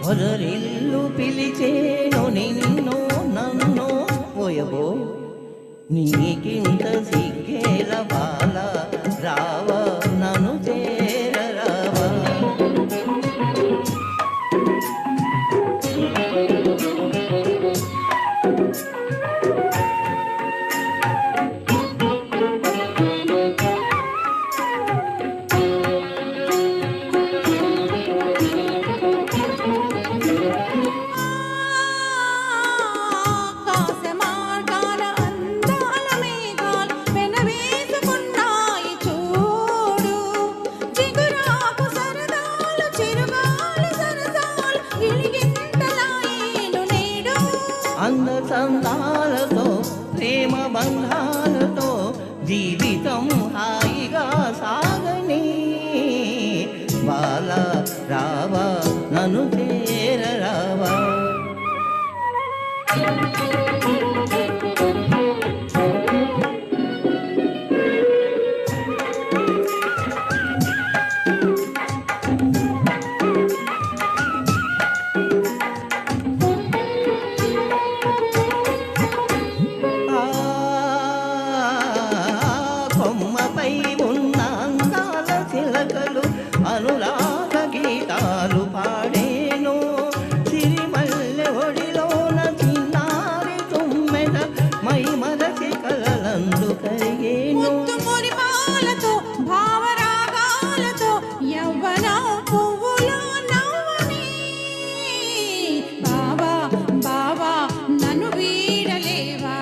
పొదరిల్లు పిలిచేను నిన్ను నన్ను పోయబో నీకింత సిగ్గేల బాల రావా నన్ను చేరరావా సంతాలతో ప్రేమ బంధాలతో జీవితం హాయిగా సాగని బాల రావా నన్ను చేరరావా అనురాగ గీతాలు పాడేను సిరిమల్లె ఒడిలోన చిన్నారి తుమ్మెద మై మరచి కలలందు కరిగేను మురిపాలతో భావరాగాలతో యవ్వనం పువ్వులో నవ్వని బావా బావా నన్ను వీడలేవా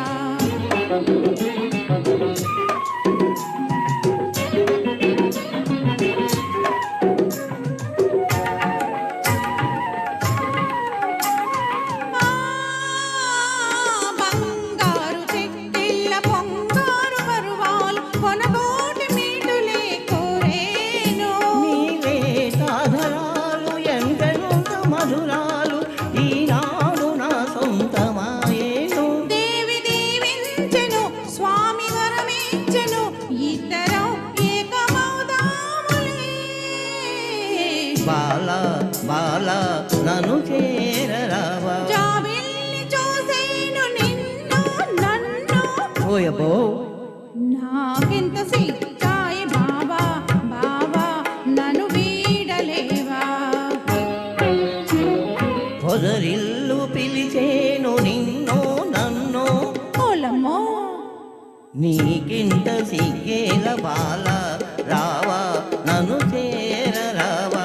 మధురాలు ఈనాడు నా సొంతమాయేను దేవి దీవించెను స్వామి వరమించెను ఇద్దరం ఏకమౌదాములే బాల బాల నన్ను చేరరావా జాబిల్లి చూసేను నిన్ను నన్ను పోయబో నాకెంత సిగ్గాయి బాబా బాబా నన్ను వీడలేవా పొదరిల్లు పిలిచేను నిన్ను నన్ను ఓలమ్మో నీకింత సిగ్గేల బాల రావా నన్ను చేరరావా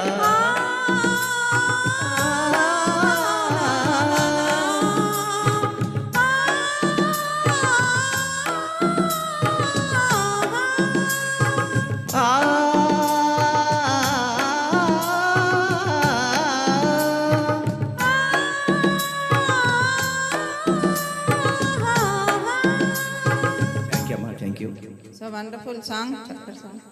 So wonderful song, chapter song.